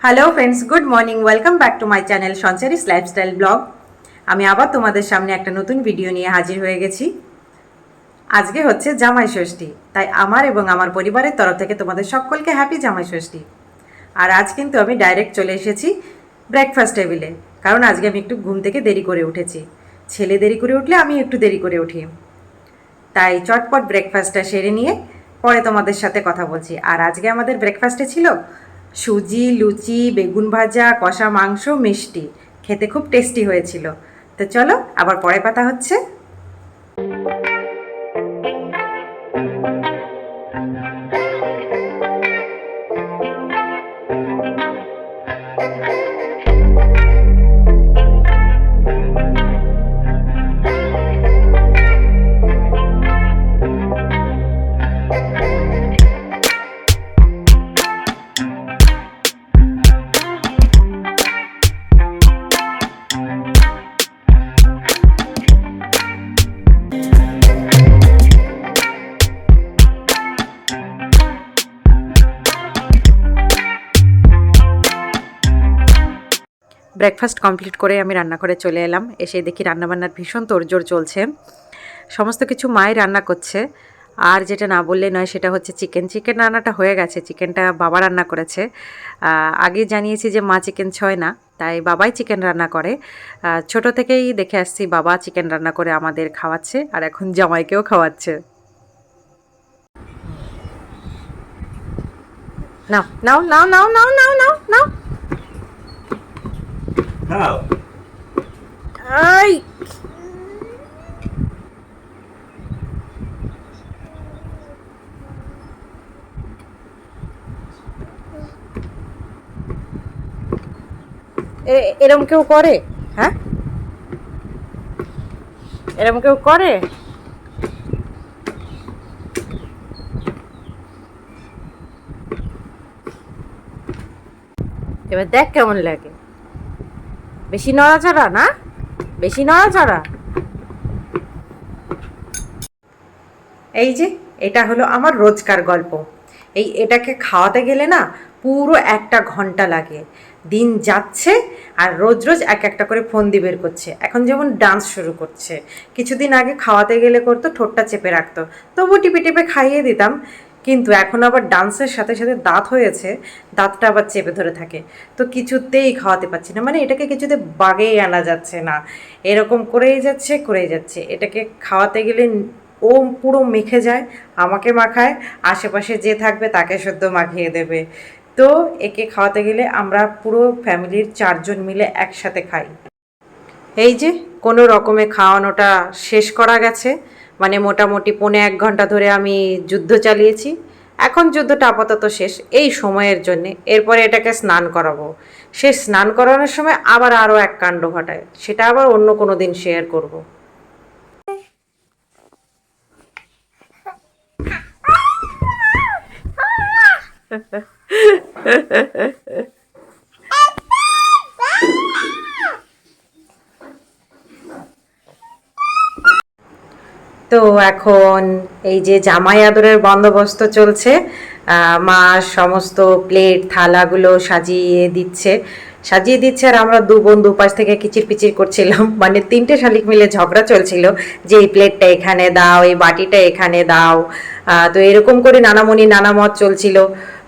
Hello friends, good morning. Welcome back to my channel Sanchari's lifestyle blog. আমি আবার তোমাদের সামনে একটা নতুন ভিডিও নিয়ে হাজির হয়ে গেছি। আজকে হচ্ছে জামাই ষষ্ঠী, তাই আমার এবং আমার পরিবারের তরফ থেকে তোমাদের সকলকে হ্যাপি জামাই ষষ্ঠী। আর আজ কিন্তু আমি ডাইরেক্ট চলে এসেছি ব্রেকফাস্ট টেবিলে, কারণ আজকে আমি একটু ঘুম থেকে দেরি করে উঠেছি। ছেলে দেরি করে উঠলে আমি একটু দেরি করে উঠি, তাই চটপট ব্রেকফাস্টটা সেরে নিয়ে পরে তোমাদের সাথে কথা বলছি। আর আজকে আমাদের ব্রেকফাস্টে ছিল সুজি, লুচি, বেগুন ভাজা, কষা মাংস, মিষ্টি। খেতে খুব টেস্টি হয়েছিল। তো চলো আবার পরে কথা হচ্ছে। ব্রেকফাস্ট কমপ্লিট করে আমি রান্নাঘরে চলে এলাম। এসে দেখি রান্নাবান্নার ভীষণ তোড়জোড় চলছে। সমস্ত কিছু মাই রান্না করছে। আর যেটা না বললে নয় সেটা হচ্ছে চিকেন রান্নাটা হয়ে গেছে। চিকেনটা বাবা রান্না করেছে। আগে জানিয়েছি যে মা চিকেন ছয় না, তাই বাবাই চিকেন রান্না করে। ছোট থেকেই দেখে আসছি বাবা চিকেন রান্না করে আমাদের খাওয়াচ্ছে, আর এখন জামাইকেও খাওয়াচ্ছে। নাও নাও নাও নাও নাও নাও নাও নাও। How? আই এরম কেউ করে? হ্যাঁ, এরম কেউ করে? এবার দেখ কেমন লাগে। বেশি নড়াচড়া না, বেশি নড়াচড়া। এই যে এটা হলো আমার রোজকার গল্প। এটাকে খাওয়াতে গেলে না পুরো 1 ঘন্টা লাগে। দিন যাচ্ছে আর রোজ রোজ এক একটা করে ফন্দি বের করছে। এখন যেমন ডান্স শুরু করছে। কিছুদিন আগে খাওয়াতে গেলে করতো ঠোঁটটা চেপে রাখতো, তবু টিপে টিপে খাইয়ে দিতাম। কিন্তু এখন আবার ডান্সের সাথে সাথে দাঁত হয়েছে, দাঁতটা আবার চেপে ধরে থাকে। তো কিছুতেই খাওয়াতে পারছি না, মানে এটাকে কিছুতে বাগেই আনা যাচ্ছে না। এরকম করেই যাচ্ছে। এটাকে খাওয়াতে গেলে ও পুরো মেখে যায়, আমাকে মাখায়, আশেপাশে যে থাকবে তাকে সদ্য মাখিয়ে দেবে। তো একে খাওয়াতে গেলে আমরা পুরো ফ্যামিলির 4 জন মিলে একসাথে খাই। এই যে কোনো রকমে খাওয়ানোটা শেষ করা গেছে। মানে মোটামুটি 1.25 ঘন্টা ধরে আমি যুদ্ধ চালিয়েছি। এখন যুদ্ধটা আপাতত শেষ এই সময়ের জন্যে। এরপরে এটাকে স্নান করাবো। সে স্নান করানোর সময় আবার আরও এক কাণ্ড ঘটায়, সেটা আবার অন্য কোনো দিন শেয়ার করব। তো এখন এই যে জামাই আদরের বন্দোবস্ত চলছে। মা সমস্ত প্লেট থালাগুলো সাজিয়ে দিচ্ছে আর আমরা দু বোন দুপাশ থেকে কিচির পিচির করছিলাম। মানে 3টে শালিক মিলে ঝগড়া চলছিল যে এই প্লেটটা এখানে দাও, এই বাটিটা এখানে দাও। তো এরকম করে নানামণি নানা মত চলছিল।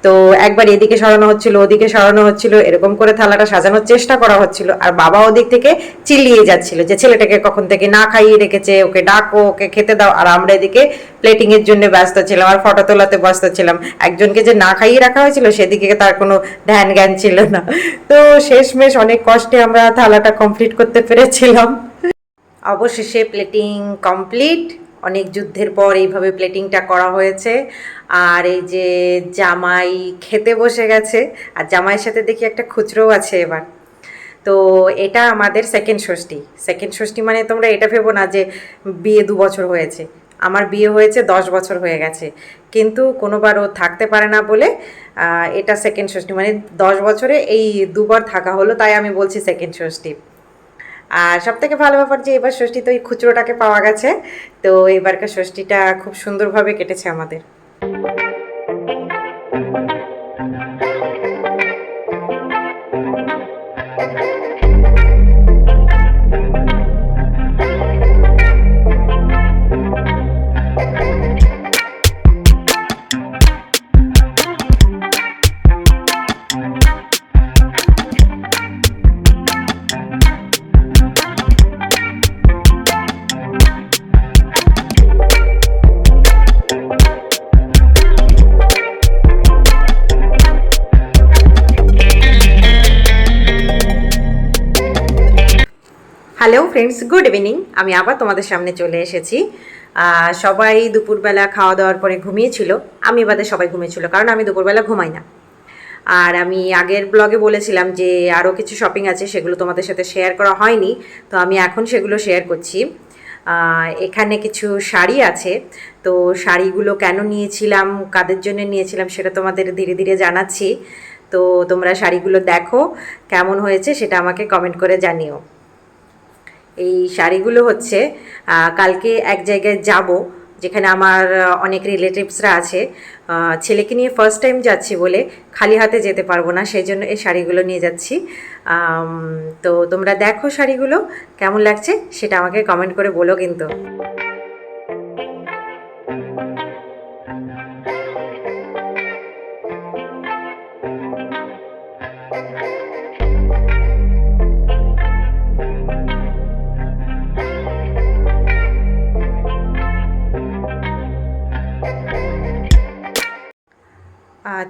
তো একবার এদিকে সরানো হচ্ছিল, ওদিকে সরানো হচ্ছিল, এরকম করে থালাটা সাজানোর চেষ্টা করা হচ্ছিল। আর বাবা ওদিক থেকে চিল্লিয়ে যাচ্ছিল যে ছেলেটাকে কখন থেকে না খাইয়ে রেখেছে, ওকে ডাকো, ওকে খেতে দাও। আর আমরা এদিকে প্লেটিং এর জন্য ব্যস্ত ছিলাম আর ফটো তোলাতে ব্যস্ত ছিলাম। একজনকে যে না খাইয়ে রাখা হয়েছিল সেদিকে তার কোনো ধ্যান জ্ঞান ছিল না। তো শেষমেশ অনেক কষ্টে আমরা থালাটা কমপ্লিট করতে পেরেছিলাম। অবশেষে প্লেটিং কমপ্লিট। অনেক যুদ্ধের পর এইভাবে প্লেটিংটা করা হয়েছে। আর এই যে জামাই খেতে বসে গেছে, আর জামাইয়ের সাথে দেখি একটা খুচরোও আছে এবার। তো এটা আমাদের সেকেন্ড ষষ্ঠী মানে তোমরা এটা ভেবো না যে বিয়ে 2 বছর হয়েছে। আমার বিয়ে হয়েছে 10 বছর হয়ে গেছে, কিন্তু কোনোবার ও থাকতে পারে না বলে এটা সেকেন্ড ষষ্ঠী, মানে 10 বছরে এই 2বার থাকা হলো, তাই আমি বলছি সেকেন্ড ষষ্ঠী। আর সব থেকে ভালো ব্যাপার যে এবার ষষ্ঠীতে ওই খুচরোটাকে পাওয়া গেছে। তো এবারকার ষষ্ঠীটা খুব সুন্দরভাবে কেটেছে আমাদের। Hello friends, good evening. আমি আবার তোমাদের সামনে চলে এসেছি। সবাই দুপুরবেলা খাওয়া দাওয়ার পরে ঘুমিয়েছিল, আমি বাদে সবাই ঘুমিয়েছিল, কারণ আমি দুপুরবেলা ঘুমাই না। আর আমি আগের ব্লগে বলেছিলাম যে আরও কিছু শপিং আছে, সেগুলো তোমাদের সাথে শেয়ার করা হয়নি, তো আমি এখন সেগুলো শেয়ার করছি। এখানে কিছু শাড়ি আছে, তো শাড়িগুলো কেন নিয়েছিলাম, কাদের জন্য নিয়েছিলাম, সেটা তোমাদের ধীরে ধীরে জানাচ্ছি। তো তোমরা শাড়িগুলো দেখো, কেমন হয়েছে সেটা আমাকে কমেন্ট করে জানিও। এই শাড়িগুলো হচ্ছে, কালকে এক জায়গায় যাব, যেখানে আমার অনেক রিলেটিভসরা আছে। ছেলেকে নিয়ে ফার্স্ট টাইম যাচ্ছি বলে খালি হাতে যেতে পারবো না, সেই জন্য এই শাড়িগুলো নিয়ে যাচ্ছি। তো তোমরা দেখো শাড়িগুলো কেমন লাগছে সেটা আমাকে কমেন্ট করে বলো কিন্তু।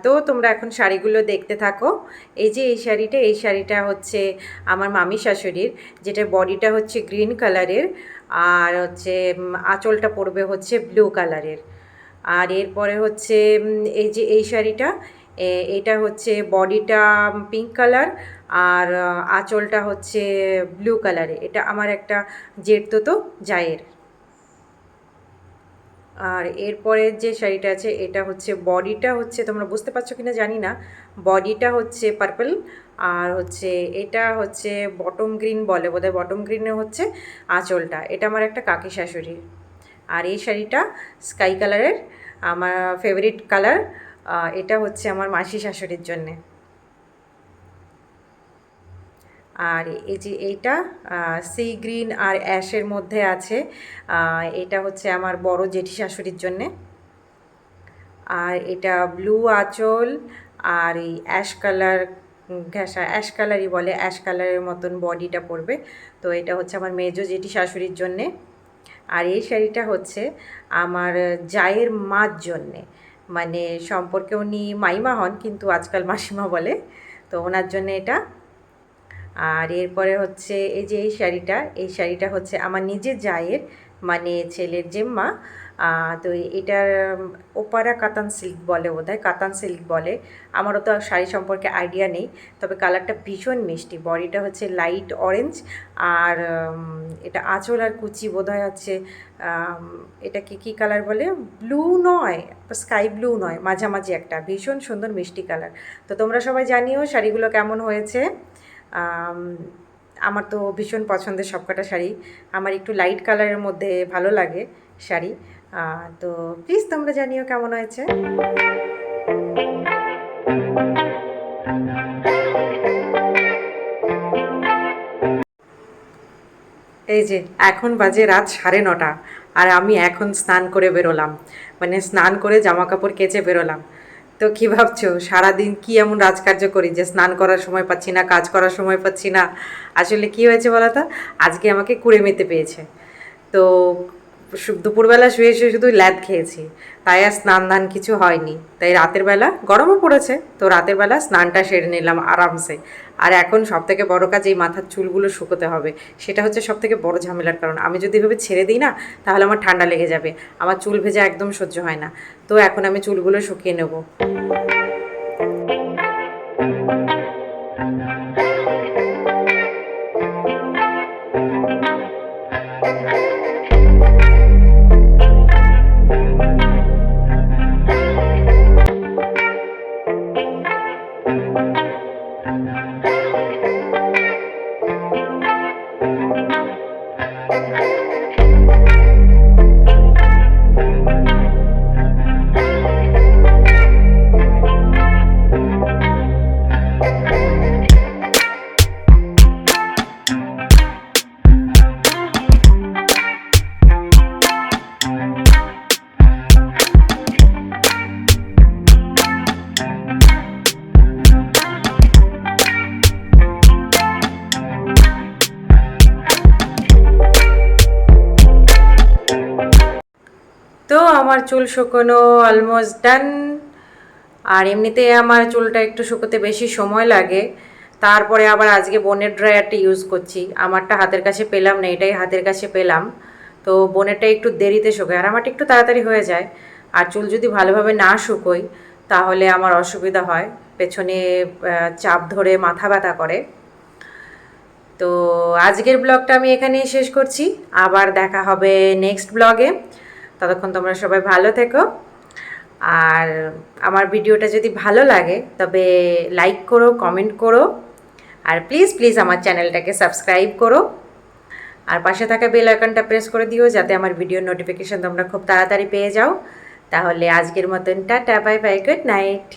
তো তোমরা এখন শাড়িগুলো দেখতে থাকো। এই যে এই শাড়িটা হচ্ছে আমার মামি শাশুড়ির, যেটা বডিটা হচ্ছে গ্রিন কালারের, আর হচ্ছে আঁচলটা পড়বে হচ্ছে ব্লু কালারের। আর এরপরে হচ্ছে এই যে এই শাড়িটা, এটা হচ্ছে বডিটা পিঙ্ক কালার, আর আঁচলটা হচ্ছে ব্লু কালারে। এটা আমার একটা জেঠতো জায়ের। আর এরপরের যে শাড়িটা আছে, এটা হচ্ছে বডিটা হচ্ছে, তোমরা বুঝতে পারছো কিনা জানি না, বডিটা হচ্ছে পার্পল, আর হচ্ছে এটা হচ্ছে বটম গ্রিন বলে বোধহয়, বটম গ্রিনে হচ্ছে আঁচলটা। এটা আমার একটা কাকি শাশুড়ির। আর এই শাড়িটা স্কাই কালারের, আমার ফেভারিট কালার। এটা হচ্ছে আমার মাসি শাশুড়ির জন্যে। আর এই যে এইটা সি গ্রিন আর অ্যাশের মধ্যে আছে, এটা হচ্ছে আমার বড় জেঠি শাশুড়ির জন্যে। আর এটা ব্লু আঁচল, আর এই অ্যাশ কালার, ঘেঁষা অ্যাশ কালারই বলে, অ্যাশ কালারের মতন বডিটা পড়বে। তো এটা হচ্ছে আমার মেজো জেঠি শাশুড়ির জন্যে। আর এই শাড়িটা হচ্ছে আমার জায়ের মার জন্যে, মানে সম্পর্কে উনি মাইমা হন কিন্তু আজকাল মাসিমা বলে, তো ওনার জন্যে এটা। আর এরপরে হচ্ছে এই যে এই শাড়িটা হচ্ছে আমার নিজের জায়ের, মানে ছেলের জেম্মা। তো এটার ওপারা কাতান সিল্ক বলে বোধহয়, কাতান সিল্ক বলে। আমারও তো শাড়ি সম্পর্কে আইডিয়া নেই, তবে কালারটা ভীষণ মিষ্টি। বডিটা হচ্ছে লাইট অরেঞ্জ, আর এটা আঁচল আর কুচি বোধহয় হচ্ছে, এটাকে কী কালার বলে, ব্লু নয়, স্কাই ব্লু নয়, মাঝামাঝি একটা ভীষণ সুন্দর মিষ্টি কালার। তো তোমরা সবাই জানিও শাড়িগুলো কেমন হয়েছে। আমার তো ভীষণ পছন্দের সবকটা শাড়ি। আমার একটু লাইট কালারের মধ্যে ভালো লাগে শাড়ি। তো প্লিজ তোমরা জানিও কেমন হয়েছে। এই যে এখন বাজে রাত 9:30, আর আমি এখন স্নান করে বেরোলাম, মানে স্নান করে জামা কাপড় কেচে বেরোলাম। তো কী ভাবছো, সারাদিন কি এমন রাজকার্য করি যে স্নান করার সময় পাচ্ছি না, কাজ করার সময় পাচ্ছি না। আসলে কি হয়েছে বলো তো, আজকে আমাকে কুড়ে মেতে পেয়েছে। তো দুপুরবেলা শুয়ে শুয়ে শুধু ল্যাদ খেয়েছি, তাই আর স্নান ধান কিছু হয়নি। তাই রাতের বেলা গরমও পড়েছে, তো রাতের বেলা স্নানটা সেরে নিলাম আরামসে। আর এখন সবথেকে বড় কাজ, এই মাথার চুলগুলো শুকোতে হবে। সেটা হচ্ছে সবথেকে বড় ঝামেলার কারণ। আমি যদি এভাবে ছেড়ে দিই না, তাহলে আমার ঠান্ডা লেগে যাবে, আমার চুল ভেজা একদম সহ্য হয় না। তো এখন আমি চুলগুলো শুকিয়ে নেব। আমার চুল শুকোনো অলমোস্ট ডান। আর এমনিতে আমার চুলটা একটু শুকোতে বেশি সময় লাগে, তারপরে আবার আজকে বোনের ড্রায়ারটা ইউজ করছি। আমারটা হাতের কাছে পেলাম না, এটাই হাতের কাছে পেলাম। তো বোনেরটা একটু দেরিতে শুকায় আর আমারটা একটু তাড়াতাড়ি হয়ে যায়। আর চুল যদি ভালোভাবে না শুকোই তাহলে আমার অসুবিধা হয়, পেছনে চাপ ধরে মাথা ব্যথা করে। তো আজকের ব্লগটা আমি এখানেই শেষ করছি, আবার দেখা হবে নেক্সট ব্লগে। ততক্ষণ তোমরা সবাই ভালো থেকো। আর আমার ভিডিওটা যদি ভালো লাগে তবে লাইক করো, কমেন্ট করো, আর প্লিজ প্লিজ আমার চ্যানেলটাকে সাবস্ক্রাইব করো। আর পাশে থাকা বেল আইকনটা প্রেস করে দিও যাতে আমার ভিডিওর নোটিফিকেশান তোমরা খুব তাড়াতাড়ি পেয়ে যাও। তাহলে আজকের মতন tata, bye bye, good night.